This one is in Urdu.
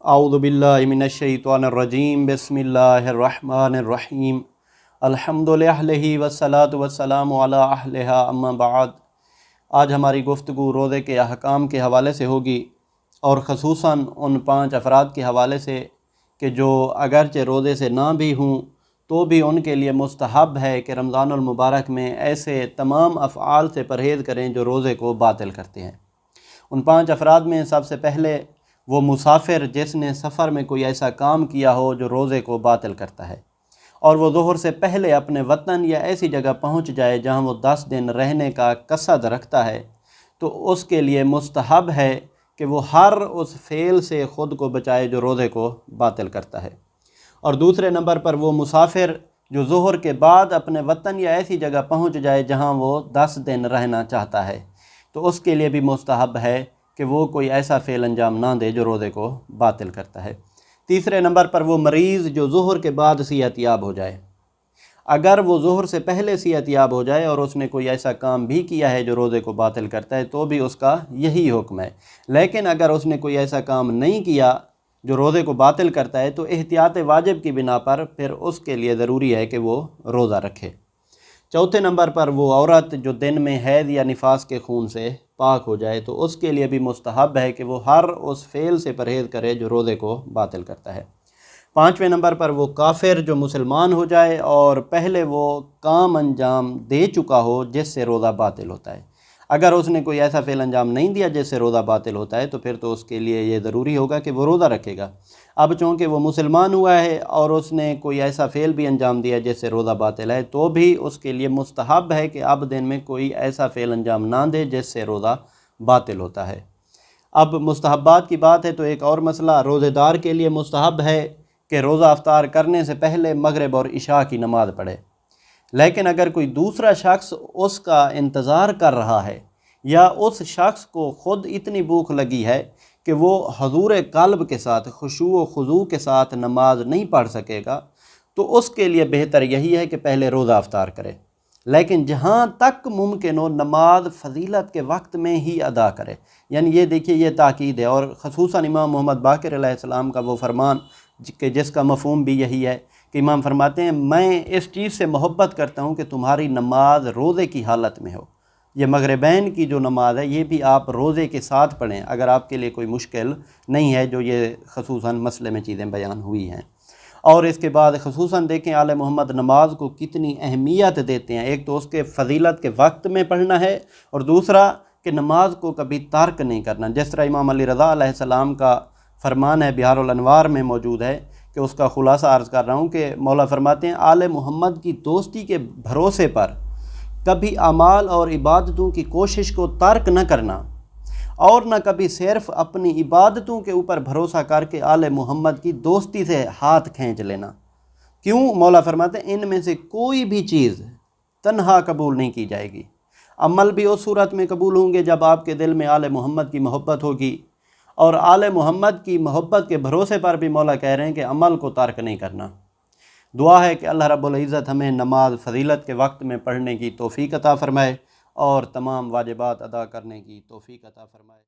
اعوذ باللہ من الشیطان الرجیم بسم اللہ الرحمن الرحیم الحمد للہ والصلاة والسلام علی اہلہا اما بعد۔ آج ہماری گفتگو روزے کے احکام کے حوالے سے ہوگی، اور خصوصاً ان 5 افراد کے حوالے سے کہ جو اگرچہ روزے سے نہ بھی ہوں تو بھی ان کے لیے مستحب ہے کہ رمضان المبارک میں ایسے تمام افعال سے پرہیز کریں جو روزے کو باطل کرتے ہیں۔ ان 5 افراد میں سب سے پہلے وہ مسافر جس نے سفر میں کوئی ایسا کام کیا ہو جو روزے کو باطل کرتا ہے، اور وہ ظہر سے پہلے اپنے وطن یا ایسی جگہ پہنچ جائے جہاں وہ 10 دن رہنے کا قصد رکھتا ہے، تو اس کے لیے مستحب ہے کہ وہ ہر اس فعل سے خود کو بچائے جو روزے کو باطل کرتا ہے۔ اور دوسرے نمبر پر وہ مسافر جو ظہر کے بعد اپنے وطن یا ایسی جگہ پہنچ جائے جہاں وہ 10 دن رہنا چاہتا ہے، تو اس کے لیے بھی مستحب ہے کہ وہ کوئی ایسا فعل انجام نہ دے جو روزے کو باطل کرتا ہے۔ تیسرے نمبر پر وہ مریض جو ظہر کے بعد صحت یاب ہو جائے۔ اگر وہ ظہر سے پہلے صحت یاب ہو جائے اور اس نے کوئی ایسا کام بھی کیا ہے جو روزے کو باطل کرتا ہے تو بھی اس کا یہی حکم ہے، لیکن اگر اس نے کوئی ایسا کام نہیں کیا جو روزے کو باطل کرتا ہے تو احتیاط واجب کی بنا پر پھر اس کے لیے ضروری ہے کہ وہ روزہ رکھے۔ چوتھے نمبر پر وہ عورت جو دن میں حیض یا نفاس کے خون سے پاک ہو جائے، تو اس کے لیے بھی مستحب ہے کہ وہ ہر اس فعل سے پرہیز کرے جو روزے کو باطل کرتا ہے۔ 5ویں نمبر پر وہ کافر جو مسلمان ہو جائے اور پہلے وہ کام انجام دے چکا ہو جس سے روزہ باطل ہوتا ہے۔ اگر اس نے کوئی ایسا فعل انجام نہیں دیا جس سے روزہ باطل ہوتا ہے تو پھر تو اس کے لیے یہ ضروری ہوگا کہ وہ روزہ رکھے گا۔ اب چونکہ وہ مسلمان ہوا ہے اور اس نے کوئی ایسا فعل بھی انجام دیا جس سے روزہ باطل ہے تو بھی اس کے لیے مستحب ہے کہ اب دن میں کوئی ایسا فعل انجام نہ دے جس سے روزہ باطل ہوتا ہے۔ اب مستحبات کی بات ہے تو ایک اور مسئلہ، روزے دار کے لیے مستحب ہے کہ روزہ افطار کرنے سے پہلے مغرب اور عشاء کی نماز پڑھے، لیکن اگر کوئی دوسرا شخص اس کا انتظار کر رہا ہے یا اس شخص کو خود اتنی بھوک لگی ہے کہ وہ حضور قلب کے ساتھ خشوع و خضوع کے ساتھ نماز نہیں پڑھ سکے گا، تو اس کے لیے بہتر یہی ہے کہ پہلے روزہ افطار کرے، لیکن جہاں تک ممکن ہو نماز فضیلت کے وقت میں ہی ادا کرے۔ یعنی یہ دیکھیے یہ تاکید ہے، اور خصوصاً امام محمد باقر علیہ السلام کا وہ فرمان کہ جس کا مفہوم بھی یہی ہے کہ امام فرماتے ہیں میں اس چیز سے محبت کرتا ہوں کہ تمہاری نماز روزے کی حالت میں ہو۔ یہ مغربین کی جو نماز ہے یہ بھی آپ روزے کے ساتھ پڑھیں اگر آپ کے لیے کوئی مشکل نہیں ہے، جو یہ خصوصاً مسئلے میں چیزیں بیان ہوئی ہیں۔ اور اس کے بعد خصوصاً دیکھیں آل محمد نماز کو کتنی اہمیت دیتے ہیں۔ ایک تو اس کے فضیلت کے وقت میں پڑھنا ہے، اور دوسرا کہ نماز کو کبھی ترک نہیں کرنا، جس طرح امام علی رضا علیہ السلام کا فرمان ہے، بہار الانوار میں موجود ہے، کہ اس کا خلاصہ عرض کر رہا ہوں کہ مولا فرماتے ہیں آل محمد کی دوستی کے بھروسے پر کبھی اعمال اور عبادتوں کی کوشش کو ترک نہ کرنا، اور نہ کبھی صرف اپنی عبادتوں کے اوپر بھروسہ کر کے آل محمد کی دوستی سے ہاتھ کھینچ لینا۔ کیوں؟ مولا فرماتے ہیں ان میں سے کوئی بھی چیز تنہا قبول نہیں کی جائے گی۔ عمل بھی اس صورت میں قبول ہوں گے جب آپ کے دل میں آل محمد کی محبت ہوگی، اور آل محمد کی محبت کے بھروسے پر بھی مولا کہہ رہے ہیں کہ عمل کو ترک نہیں کرنا۔ دعا ہے کہ اللہ رب العزت ہمیں نماز فضیلت کے وقت میں پڑھنے کی توفیق عطا فرمائے اور تمام واجبات ادا کرنے کی توفیق عطا فرمائے۔